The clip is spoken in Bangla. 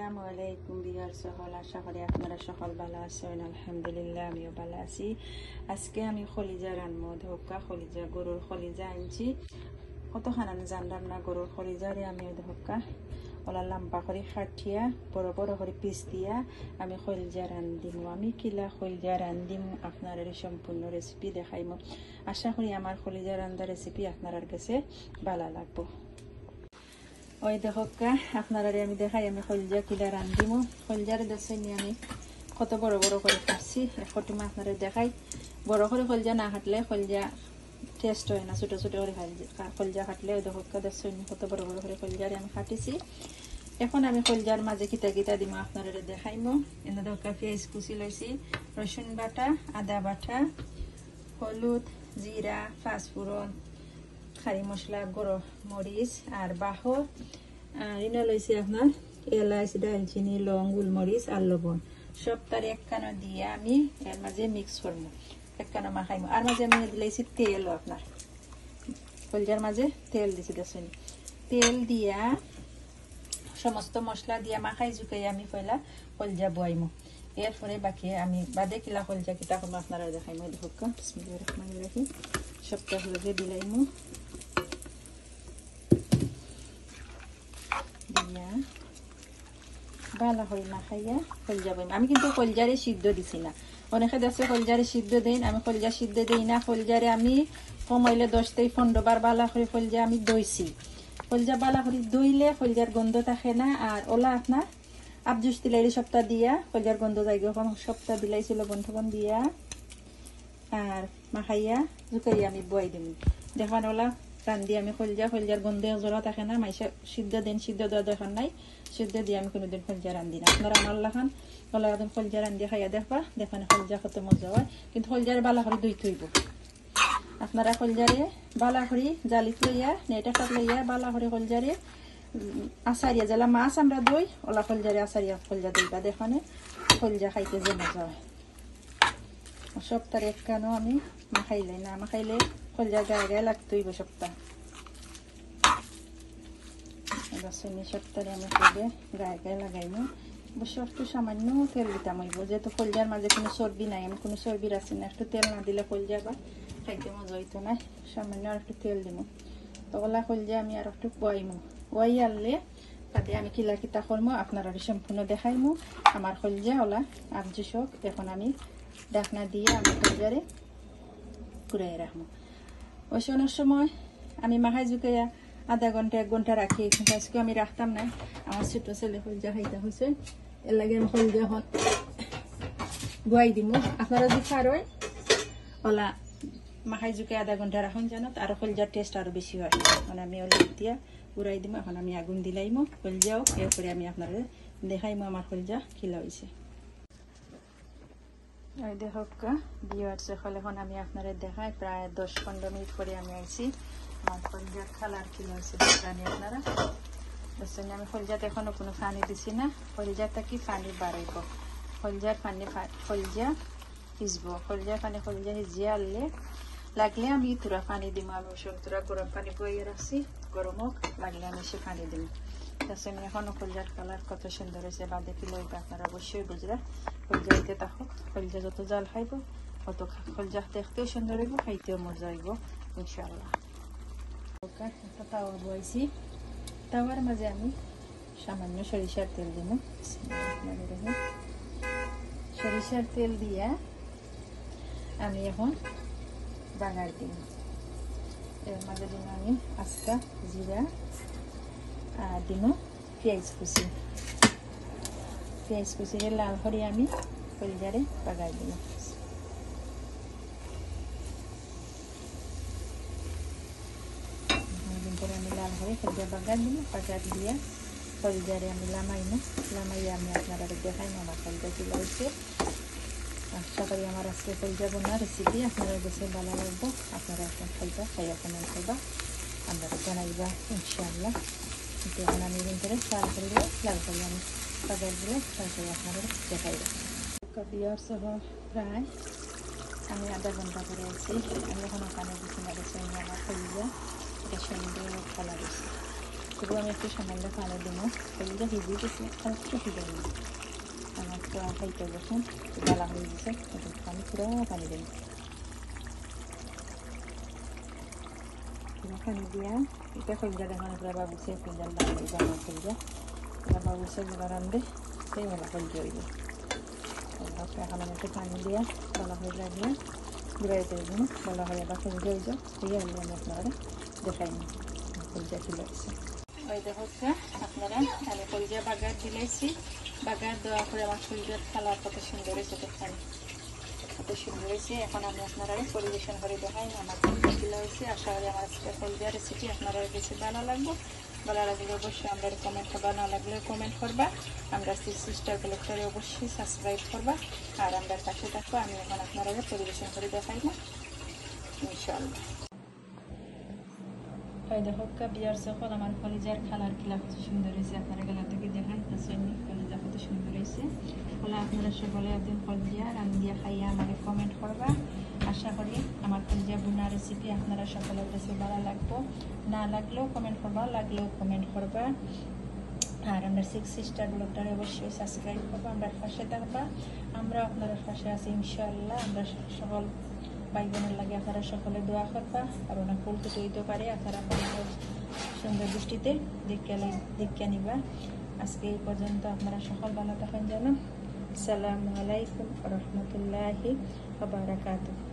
আসসালামু আলাইকুম বিয়ার সকল, আশা করি আপনারা সকল ভালো আছেন। আলহামদুলিল্লাহ আমিও ভালো আছি। আজকে আমি খলিজা রান্না ধোকা খলিজা গরুর খলিজা আনছি। কত খানানো জানলাম না গরুর খলিজারে আমি ধোকা ওলা লম্বা করে খাটিয়া বড় বড় করে পিস দিয়া আমি খলিজা রান্ধিম। আমি কিলা খলিজা রান্ধিম আপনার সম্পূর্ণ রেসিপি দেখাইম। আশা করি আমার খলিজা রান্নার রেসিপি আপনার কাছে ভালো লাগবো। ওই দেখকা আপনারা আমি দেখাই আমি খলিজা কিলা রান্ধিম। খলিজারে দেখছেনি আমি কত বড় বড় করে কাটছি। একটুমা আপনারা দেখাই। বড় করে খলিজা না কাটলে খলিজা টেস্ট হয় না, ছোটো ছোটো করে খলিজা কাটলে ওই দেখকা দেখছেনি কত বড় বড় করে খলিজারে আমি কাটিছি। এখন আমি খলিজার মাঝে কিতা কিতা দিম আপনারা দেখাইম। এনে দেখকা পেঁয়াজ কুচি লইছি, রসুন বাটা, আদা বাটা, হলুদ, জিরা, পাঁচফোড়ন, খারি মশলা, গরম মরিচ আর বাহর ইনো লইছি আপনার এলাচ, দালচিনি, লং, গোলমরিচ আর লবণ সব তার একখানো দিয়ে আমি এর মাঝে মিক্স করবো, একখানো মাখাইমো। আর মাঝে আমি দিলাইছি তেল, আপনার খলিজার মাঝে তেল দিছি দেখছেন। তেল দিয়া সমস্ত মশলা দিয়া মাখাই জুকাই আমি পয়লা খলিজা বয়াইমো। এরপরে বাকি আমি বাদে কিলা খলিজা কিতা করবো আপনারা দেখাইমো। দেখো বিসমিল্লাহির রহমানির রহিম সবটা হলুদে দিলাইমো দিয়া ভালো করে মাখাইয়া খলিজা বইম। আমি কিন্তু খলিজারে সিদ্ধ দিছি না। অনেকে দেখছে খলিজারে সিদ্ধ দেন, আমি খলিজা সিদ্ধ দিই না। খলিজারে আমি কমাইলে 10-15 বার বালা করে খলিজা আমি দইছি। খলিজা বালা করে দইলে খলিজার গন্ধ থাকে না। আর ওলা আপনার আবজুস দিলাইলে সপ্তাহ দিয়া খলিজার গন্ধ যাই যখন সপ্তাহ দিলাইছিল বন্ধন দিয়া আর মাখাইয়া জুকাইয়া আমি বই দিম। দেখবেন ওলা রান্ধি আমি খলিজার গন্ধে জোড়া থাকে না। মাইসা সিদ্ধ দিন সিদ্ধ দেওয়া দরকার নাই, সিদ্ধ দিয়ে আমি কোনোদিন খলিজা রান্ধি না। আপনারা আমার লাখান ওলা একদম খলিজা রান্ধি খাইয়া দেখবা, দেখবেন খলিজা কত মজা হয়। কিন্তু খলিজারে বালা করে দুই থইব। আপনারা খলিজারে বালা করে জালি লইয়া নেটা কাট লইয়া বালা করে খলিজারে আচারিয়া জ্বালা মাছ আমরা দই ওলা খলিজারে আচারিয়া খলিজা দইবা, দেখনে খলিজা খাইতে যে মজা হয়। সব তার একখানো আমি মাখাইলে না, মাখাইলে খলিজা গায়ে গায়ে লাগতইব সপ্তাহ। সপ্তাহে আমি করে গায়ে গায়ে লাগাইমো। অবশ্য একটু সামান্য তেল দিতাম হইব, যেহেতু খলিজার মাঝে কোনো চর্বি নাই, আমি কোনো চর্বি রাখছি না। একটু তেল না দিলে খলিজা বা খাইতে মজা হইতো না। সামান্য আর একটু তেল দিব। তো ওলা খলিজা আমি আর একটু বয়াইমো। বয়াই আনলে তাতে আমি কিলা কিতা করবো আপনারা সম্পূর্ণ দেখাইমো। আমার খলিজা ওলা আবজু শখ। এখন আমি ডাকনা দিয়ে আমি খলিজারে ঘুরাই রাখবো। ওই শোনার সময় আমি মাখাই জুকাইয়া আধা ঘন্টা 1 ঘন্টা রাখি। কিন্তু আজকে আমি রাখতাম না, আমার ছোট ছেলে খলিজা খাইতে হয়েছে, এর লাগে আমি খলিজা এখন গুয়াই দিব। আপনারা যদি খারই ওলা মাখাই জুকে আধা ঘন্টা রাখুন, জানো আরো খলিজার টেস্ট আরো বেশি হয়। মানে আমি ওলা দিয়া ঘুরাই দিব। এখন আমি আগুন দিলাইমো খলিজাও, এরপরে আমি আপনারা দেখাইমো আমার খলিজা কিলা হয়েছে। এই দেখা ভিউয়ার্স সকল, এখন আমি আপনারা দেখাই প্রায় 10-15 মিনিট পরে আমি আইছি। আমার খলিজার কালার কিলা হয়েছে জানি আপনারা বুঝছেন। আমি খলিজাতে এখনো কোনো পানি দিছি না। খলিজাটা কি পানি বাড়াইব, খলিজার পানি খলিজা ভিজব। খলিজার পানি খলিজা ভিজিয়ে আনলে লাগলে আমি তোরা পানি দিব। আমি সব তোরা গরম পানি বইয়ে রাখছি, গরম হোক লাগলে আমি সে পানি দিব। তাছাড়া আমি এখনো খলিজার কালার কত সুন্দর হয়েছে বাদে কি লইবে আপনারা অবশ্যই বুঝরা। খলিজা হইতে থাকুক, খলিজা যত জাল খাইব অত খলিজা দেখতেও সুন্দর হইব, খাইতেও মজা হইব ইনশাআল্লাহ। একটা তাওয়া বইছি, তাওয়ার মাঝে আমি সামান্য সরিষার তেল দিব। সরিষার তেল দিয়া আমি এখন বাগার দিব। এর মাঝে দিব আমি আস্তা জিরা আর দিব পেঁয়াজ কুচি। পেঁয়াজ কুচিরে লাল করে আমি খলিজারে বাগার দিব। আমি লাল করে খলিজা বাগার দিব। বাগার দিয়া খলিজারে আমি লামাইমো। লামাইয়া আমি আপনারা দেখাইমো আমার খলিজা কিলা হয়েছে। আশা করি আমার আজকে খলিজা বোনা রেসিপি আপনারা কাছে ভালো লাগবে। আপনারা এখন খাইবা, খাইয়া কমেন্ট করবা, আমরা জানাইবা ইনশাআল্লাহ। কিন্তু এখন আমি করে লাল করিলে লাল করি আমি বাগার দিলে তারপরে আপনারা দেখাইবা। ভিউয়ার্স প্রায় আমি আধা ঘন্টা করে আছি। আমি এখন ওখানে দিচ্ছি না, দেখছি আমার খলিজা এটা সুন্দর কালার হয়েছে। তবু আমি একটু সামান্য পানি দেবো, কলিজা ভিজিয়ে গেছি আর একটু ভিজে দেবো। আমার তো খাইতে যখন জ্বালা হয়ে গেছে আমি পুরো পানি দেবো, পানি দিয়া এটা কলিজা দেখানো পুরো বাবুছে কলিজার দাম হয়ে যাবে, কলিজা এবার বাবুছে গুলা রান্ধে সেই ভালো কলিজা হইবে। এখন আমি একটু পানি দিয়া বলা হয়ে যাবে ঘুরাই দেব, বলা হয়ে আবার কলিজা হয়ে যাও দিয়ে আমি আপনারা দেখাই নি কলিজা চলে আসছে। ওই দেখো আপনারা আমি কলিজা বাগার দিলেছি, বাগার দেওয়া করে আমার কলিজার কালার কত সুন্দর হয়েছে, দেখেন কত সুন্দর হয়েছে। এখন আমি আপনারা পরিবেশন করে দেখাই আমার কলিজা চলে হয়েছে। আশা করি আমার আজকে কলিজা রেসিপি আপনারা বেশি ভালো লাগবে, ভালো লাগলে অবশ্যই আমরা কমেন্ট করবা, না লাগলে কমেন্ট করবা, আমরা সিস্টার ব্লগটারে অবশ্যই সাবস্ক্রাইব করবা আর আমরা পাশে থাকবো। আমি এখন আপনারা পরিবেশন করে দেখাই না ইনশাআল্লাহ। ওই দেখো বিয়ার সকল আমার কলিজার কালার কিলা কত সুন্দর হয়েছে, আপনারা গেলা থেকে দেখাই কলিজা কত সুন্দর হয়েছে। বলে আপনারা সকলে একদিন কলিজা রান্ধিয়া খাইয়া আমাকে কমেন্ট করবা। আশা করি আমার কলিজা বুনা রেসিপি আপনারা সকলের কাছে ভালো লাগবো, না লাগলেও কমেন্ট করবা, লাগলেও কমেন্ট করবা। আর আমরা সিস্টার ব্লগটারে অবশ্যই সাবস্ক্রাইব করবো, আমরা পাশে থাকবা, আমরা আপনারা পাশে আছি ইনশাআল্লাহ। আমরা সকল ভাই বোনের লাগে আপনারা সকলে দোয়া করবা আর অনেক ফুল ফুটে হইতে পারে, আপনারা সুন্দর দৃষ্টিতে দেখে নিবা। আজকে এই পর্যন্ত আপনারা সকল ভালো থাকেন যেন। আসসালামু আলাইকুম রহমতুল্লাহি ওয়া বারাকাতুহু।